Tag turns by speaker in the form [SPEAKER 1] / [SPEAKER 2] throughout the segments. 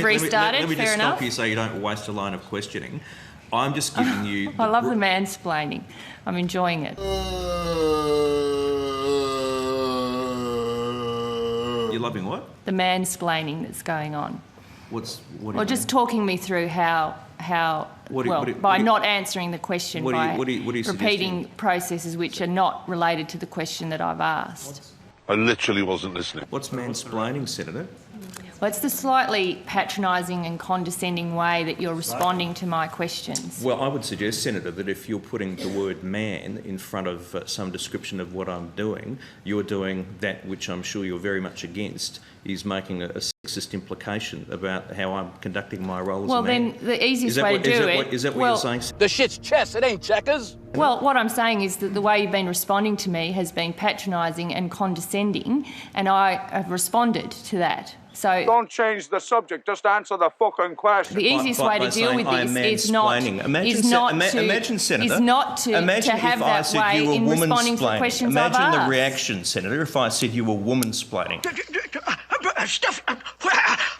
[SPEAKER 1] We've restarted,
[SPEAKER 2] let me
[SPEAKER 1] fair
[SPEAKER 2] just
[SPEAKER 1] enough.
[SPEAKER 2] stop you so you don't waste a line of questioning. I'm just giving you...
[SPEAKER 1] I love the mansplaining. I'm enjoying it.
[SPEAKER 2] You're loving what?
[SPEAKER 1] The mansplaining that's going on.
[SPEAKER 2] What do you
[SPEAKER 1] Well, just talking me through how by not answering the question, by repeating processes which are not related to the question that I've asked.
[SPEAKER 3] I literally wasn't listening.
[SPEAKER 2] What's mansplaining, Senator?
[SPEAKER 1] Well, it's the slightly patronising and condescending way that you're responding to my questions.
[SPEAKER 2] Well, I would suggest, Senator, that if you're putting the word man in front of some description of what I'm doing, you're doing that which I'm sure you're very much against, is making a sexist implication about how I'm conducting my role as a man.
[SPEAKER 1] Well, then the easiest way to do it...
[SPEAKER 2] Is that what you're saying?
[SPEAKER 4] The shit's chess, it ain't checkers.
[SPEAKER 1] Well, what I'm saying is that the way you've been responding to me has been patronising and condescending, and I have responded to that. So
[SPEAKER 3] Don't change the subject, just answer the fucking question.
[SPEAKER 1] the easiest way to deal with this is not to have that way in responding to the questions I've asked.
[SPEAKER 2] Imagine the reaction, Senator, if I said you were woman-splaining.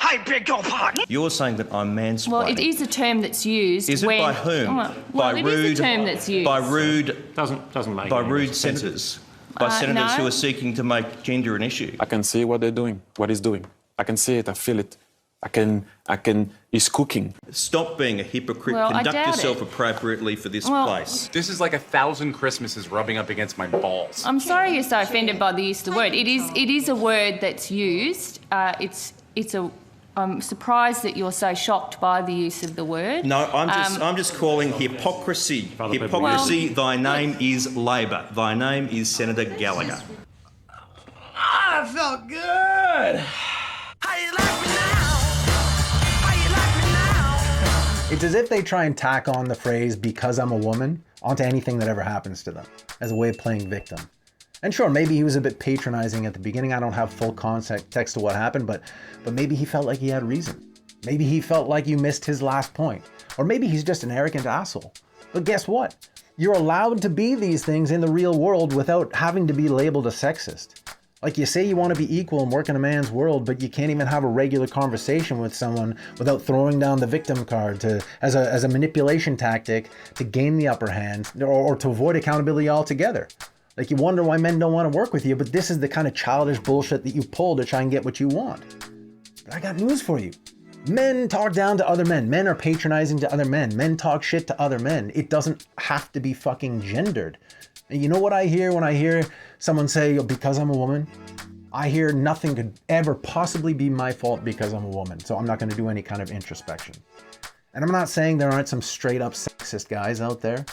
[SPEAKER 5] I beg your pardon?
[SPEAKER 2] You're saying that I'm mansplaining.
[SPEAKER 1] Well, it is a term that's used.
[SPEAKER 2] Is it
[SPEAKER 1] when,
[SPEAKER 2] by whom?
[SPEAKER 1] Well, it is a term that's used.
[SPEAKER 2] By rude...
[SPEAKER 6] Doesn't make
[SPEAKER 2] by rude senators. By senators who are seeking to make gender an issue.
[SPEAKER 6] I can see what they're doing, what he's doing. I can see it, I feel it. He's cooking.
[SPEAKER 2] Stop being a hypocrite.
[SPEAKER 1] Well,
[SPEAKER 2] Conduct yourself appropriately for this place.
[SPEAKER 7] This is like 1,000 Christmases rubbing up against my balls.
[SPEAKER 1] I'm sorry you're so offended by the use of the word. It is a word that's used. I'm surprised that you're so shocked by the use of the word.
[SPEAKER 2] No, I'm just calling hypocrisy. Hypocrisy. Thy name is Labor. Thy name is Senator Gallagher.
[SPEAKER 5] I felt good. How you like me now? How you like me now?
[SPEAKER 8] It's as if they try and tack on the phrase "because I'm a woman" onto anything that ever happens to them as a way of playing victim. And sure, maybe he was a bit patronizing at the beginning. I don't have full context to what happened, but maybe he felt like he had reason. Maybe he felt like you missed his last point. Or maybe he's just an arrogant asshole. But guess what? You're allowed to be these things in the real world without having to be labeled a sexist. Like, you say you want to be equal and work in a man's world, but you can't even have a regular conversation with someone without throwing down the victim card as a manipulation tactic to gain the upper hand or to avoid accountability altogether. Like, you wonder why men don't want to work with you, but this is the kind of childish bullshit that you pull to try and get what you want. But I got news for you. Men talk down to other men. Men are patronizing to other men. Men talk shit to other men. It doesn't have to be fucking gendered. And you know what I hear when I hear someone say, "because I'm a woman"? I hear nothing could ever possibly be my fault because I'm a woman, so I'm not going to do any kind of introspection. And I'm not saying there aren't some straight up sexist guys out there,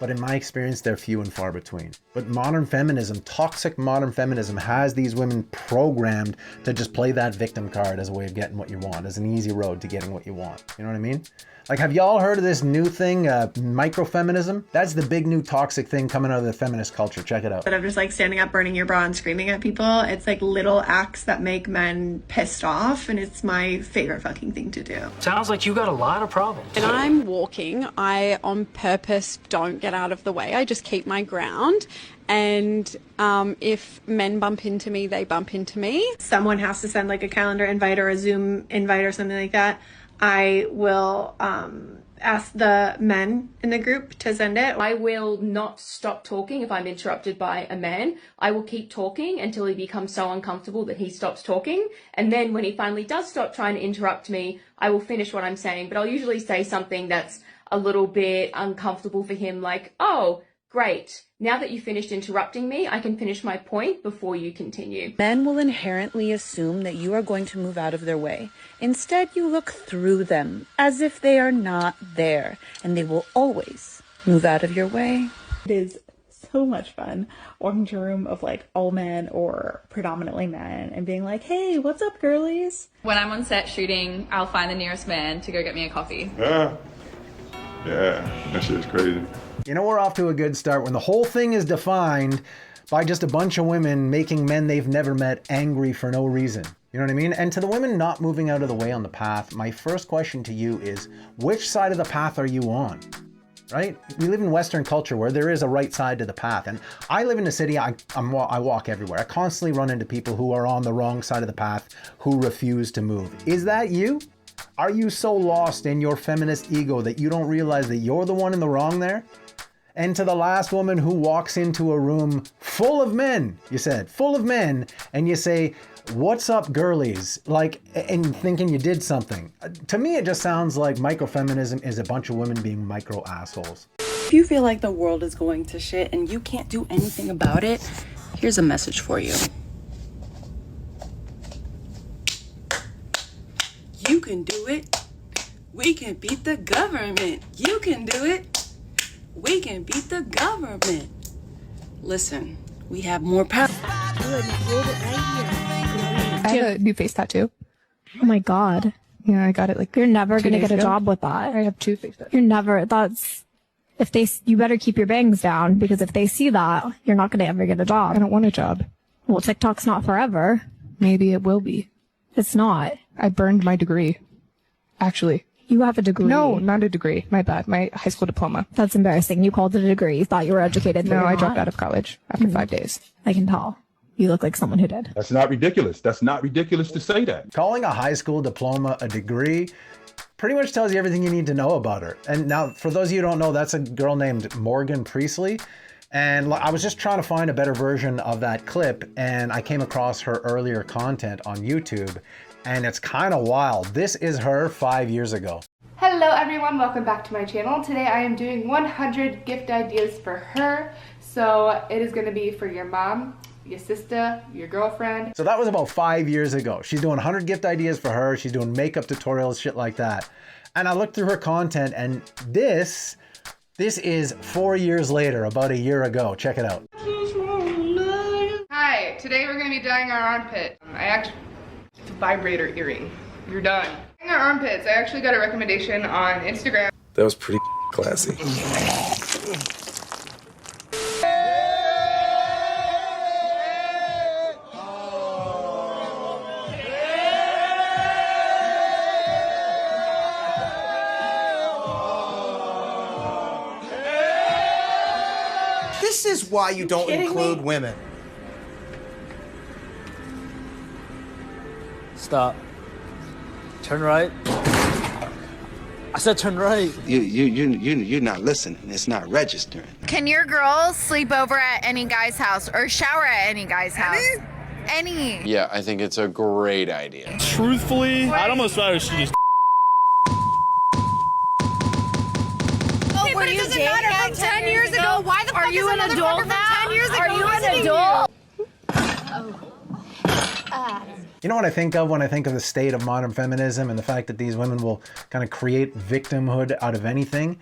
[SPEAKER 8] but in my experience, they're few and far between. But modern feminism, toxic modern feminism, has these women programmed to just play that victim card as a way of getting what you want, as an easy road to getting what you want. You know what I mean? Like, have y'all heard of this new thing, microfeminism? That's the big new toxic thing coming out of the feminist culture. Check it out.
[SPEAKER 9] Instead of just like standing up, burning your bra and screaming at people, it's like little acts that make men pissed off, and it's my favorite fucking thing to do.
[SPEAKER 10] Sounds like you got a lot of problems.
[SPEAKER 11] When I'm walking, I on purpose don't get out of the way. I just keep my ground. And if men bump into me, they bump into me.
[SPEAKER 9] Someone has to send like a calendar invite or a Zoom invite or something like that. I will ask the men in the group to send it.
[SPEAKER 12] I will not stop talking if I'm interrupted by a man. I will keep talking until he becomes so uncomfortable that he stops talking. And then when he finally does stop trying to interrupt me, I will finish what I'm saying. But I'll usually say something that's a little bit uncomfortable for him, like, "Oh, great. Now that you finished interrupting me, I can finish my point before you continue."
[SPEAKER 13] Men will inherently assume that you are going to move out of their way. Instead, you look through them as if they are not there, and they will always move out of your way.
[SPEAKER 14] It is so much fun walking to a room of like all men or predominantly men and being like, "Hey, what's up, girlies?"
[SPEAKER 15] When I'm on set shooting, I'll find the nearest man to go get me a coffee.
[SPEAKER 3] Yeah, that shit's crazy.
[SPEAKER 8] You know, we're off to a good start when the whole thing is defined by just a bunch of women making men they've never met angry for no reason. You know what I mean? And to the women not moving out of the way on the path, my first question to you is, which side of the path are you on? Right? We live in Western culture where there is a right side to the path. And I live in the city, I walk everywhere. I constantly run into people who are on the wrong side of the path, who refuse to move. Is that you? Are you so lost in your feminist ego that you don't realize that you're the one in the wrong there? And to the last woman who walks into a room full of men, you said, full of men, and you say, what's up, girlies? Like, and thinking you did something. To me, it just sounds like microfeminism is a bunch of women being micro assholes.
[SPEAKER 16] If you feel like the world is going to shit and you can't do anything about it, here's a message for you. You can do it. We can beat the government. You can do it. We can beat the government. Listen, we have more power.
[SPEAKER 17] I have a new face tattoo.
[SPEAKER 18] Oh my God.
[SPEAKER 17] Yeah, I got it like
[SPEAKER 18] You're never
[SPEAKER 17] 2
[SPEAKER 18] going to
[SPEAKER 17] days
[SPEAKER 18] get a
[SPEAKER 17] ago.
[SPEAKER 18] job with that.
[SPEAKER 17] I have 2 face tattoos.
[SPEAKER 18] You're never, you better keep your bangs down, because if they see that, you're not going to ever get a job.
[SPEAKER 17] I don't want a job.
[SPEAKER 18] Well, TikTok's not forever.
[SPEAKER 17] Maybe it will be.
[SPEAKER 18] It's not.
[SPEAKER 17] I burned my degree. Actually.
[SPEAKER 18] You have a degree.
[SPEAKER 17] No, not a degree. My bad. My high school diploma.
[SPEAKER 18] That's embarrassing. You called it a degree. You thought you were educated.
[SPEAKER 17] No, I dropped out of college after 5 days.
[SPEAKER 18] I can tell. You look like someone who did.
[SPEAKER 3] That's not ridiculous. That's not ridiculous to say that.
[SPEAKER 8] Calling a high school diploma a degree pretty much tells you everything you need to know about her. And now, for those of you who don't know, that's a girl named Morgan Priestley. And I was just trying to find a better version of that clip, and I came across her earlier content on YouTube, and it's kind of wild. This is her 5 years ago.
[SPEAKER 19] Hello everyone, welcome back to my channel. Today I am doing 100 gift ideas for her. So it is going to be for your mom, your sister, your girlfriend.
[SPEAKER 8] So that was about 5 years ago. She's doing 100 gift ideas for her. She's doing makeup tutorials, shit like that. And I looked through her content, and this is 4 years later, about a year ago. Check it out.
[SPEAKER 19] Hi, today we're going to be dyeing our armpit. It's a vibrator earring. You're done. Our armpits. I actually got a recommendation on Instagram.
[SPEAKER 6] That was pretty classy.
[SPEAKER 5] This is why you don't include women.
[SPEAKER 10] Stop. Turn right. I said turn right.
[SPEAKER 5] You're not listening. It's not registering.
[SPEAKER 20] Can your girls sleep over at any guy's house or shower at any guy's house? Any?
[SPEAKER 21] Yeah, I think it's a great idea.
[SPEAKER 22] Truthfully, I'd almost rather she just.
[SPEAKER 20] Oh, were you dating from 10 years ago? Why the fuck
[SPEAKER 1] Are you an adult now?
[SPEAKER 20] 10 years ago?
[SPEAKER 1] Are you an adult?
[SPEAKER 8] You know what I think of when I think of the state of modern feminism and the fact that these women will kind of create victimhood out of anything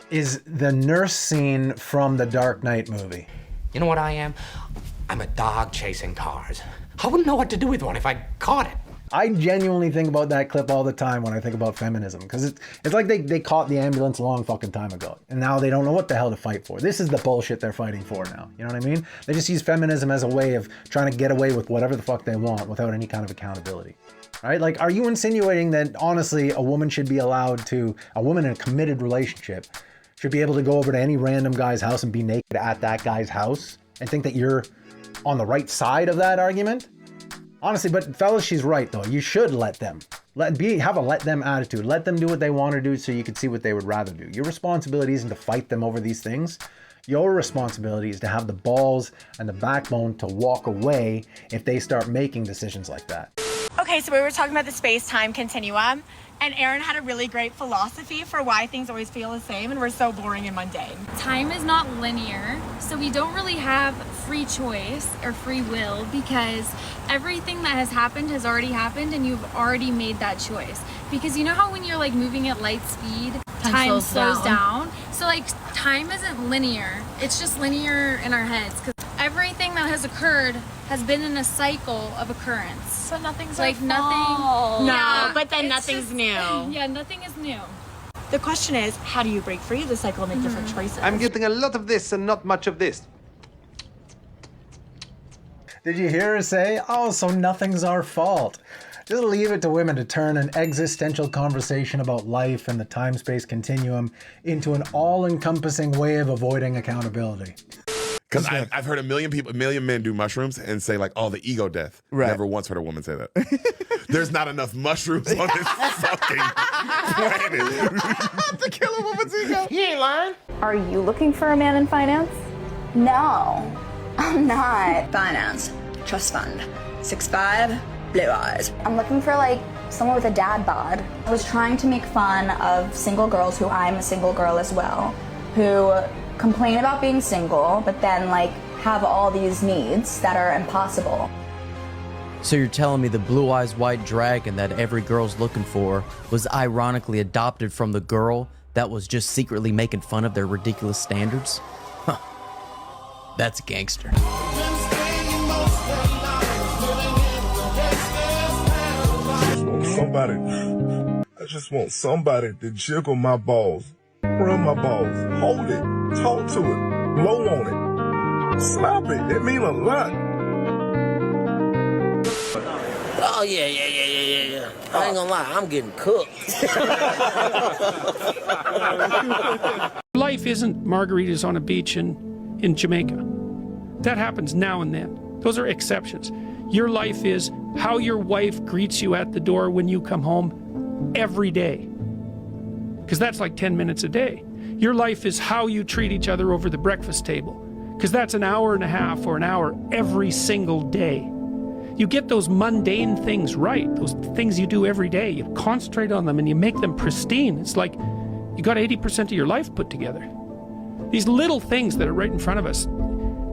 [SPEAKER 8] is the nurse scene from the Dark Knight movie.
[SPEAKER 23] You know what I am? I'm a dog chasing cars. I wouldn't know what to do with one if I caught it.
[SPEAKER 8] I genuinely think about that clip all the time when I think about feminism, because it's like they caught the ambulance a long fucking time ago, and now they don't know what the hell to fight for. This is the bullshit they're fighting for now. You know what I mean? They just use feminism as a way of trying to get away with whatever the fuck they want without any kind of accountability. Right? Like, are you insinuating that honestly a woman in a committed relationship should be able to go over to any random guy's house and be naked at that guy's house and think that you're on the right side of that argument? Honestly, but fellas, she's right though. You should let them. Have a let them attitude. Let them do what they want to do so you can see what they would rather do. Your responsibility isn't to fight them over these things. Your responsibility is to have the balls and the backbone to walk away if they start making decisions like that.
[SPEAKER 24] Okay, so we were talking about the space-time continuum, and Aaron had a really great philosophy for why things always feel the same and we're so boring and mundane.
[SPEAKER 15] Time is not linear, so we don't really have free choice or free will because everything that has already happened and you've already made that choice. Because you know how when you're like moving at light speed, time slows down? So like time isn't linear, it's just linear in our heads because everything that has occurred has been in a cycle of occurrence.
[SPEAKER 24] So nothing's
[SPEAKER 15] like
[SPEAKER 24] nothing. No,
[SPEAKER 15] Yeah,
[SPEAKER 24] but then
[SPEAKER 15] it's
[SPEAKER 24] nothing's
[SPEAKER 15] just-
[SPEAKER 24] new.
[SPEAKER 15] Yeah, nothing is new.
[SPEAKER 24] The question is, how do you break free of the cycle and make different choices?
[SPEAKER 5] I'm getting a lot of this and not much of this.
[SPEAKER 8] Did you hear her say, oh, so nothing's our fault? Just leave it to women to turn an existential conversation about life and the time-space continuum into an all-encompassing way of avoiding accountability.
[SPEAKER 25] Because I've heard a million men do mushrooms and say like, oh, the ego death.
[SPEAKER 26] Right.
[SPEAKER 25] Never once heard a woman say that.
[SPEAKER 2] there's not enough mushrooms on this fucking planet. To kill him with his ego.
[SPEAKER 4] He ain't lying.
[SPEAKER 7] Are you looking for a man in finance?
[SPEAKER 11] No, I'm not. Finance, trust fund, 6'5", blue eyes.
[SPEAKER 7] I'm looking for like someone with a dad bod. I was trying to make fun of single girls who I'm a single girl as well, who complain about being single, but then like have all these needs that are impossible.
[SPEAKER 25] So you're telling me the blue eyes white dragon that every girl's looking for was ironically adopted from the girl that was just secretly making fun of their ridiculous standards? Huh. That's gangster.
[SPEAKER 26] I just want somebody to jiggle my balls, rub my balls, hold it, talk to it, blow on it, slap it. It mean a lot.
[SPEAKER 4] Oh, yeah. I ain't gonna lie, I'm getting cooked.
[SPEAKER 27] Life isn't margaritas on a beach in Jamaica. That happens now and then. Those are exceptions. Your life is how your wife greets you at the door when you come home every day. Because that's like 10 minutes a day. Your life is how you treat each other over the breakfast table. Because that's an hour and a half or an hour every single day. You get those mundane things right, those things you do every day. You concentrate on them and you make them pristine. It's like you got 80% of your life put together. These little things that are right in front of us,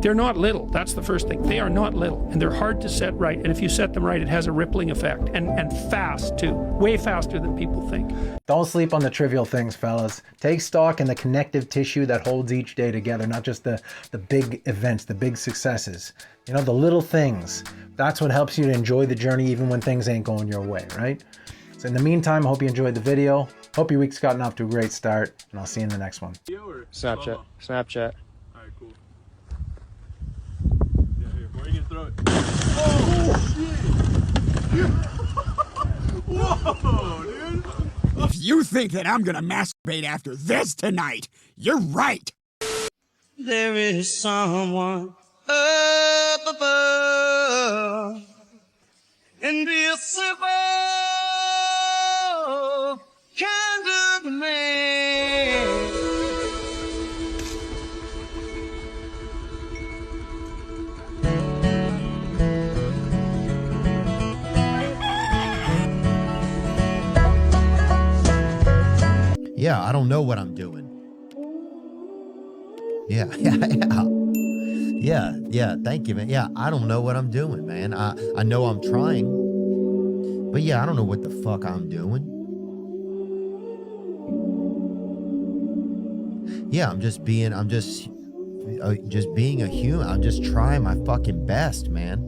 [SPEAKER 27] they're not little. That's the first thing. They are not little, and they're hard to set right. And if you set them right, it has a rippling effect, and fast too, way faster than people think.
[SPEAKER 8] Don't sleep on the trivial things, fellas. Take stock in the connective tissue that holds each day together, not just the big events, the big successes. You know, the little things. That's what helps you to enjoy the journey even when things ain't going your way, right? So in the meantime, I hope you enjoyed the video. Hope your week's gotten off to a great start, and I'll see you in the next one.
[SPEAKER 10] Snapchat. Snapchat.
[SPEAKER 22] Alright, cool. Yeah, here. Where are you gonna throw it? Oh, shit! Whoa, dude!
[SPEAKER 28] If you think that I'm gonna masturbate after this tonight, you're right.
[SPEAKER 4] There is someone up above, and be a simple kind of man.
[SPEAKER 29] Yeah, I don't know what I'm doing. Yeah, thank you, man. Yeah, I don't know what I'm doing, man. I know I'm trying, but yeah, I don't know what the fuck I'm doing. Yeah, I'm just being a human. I'm just trying my fucking best, man.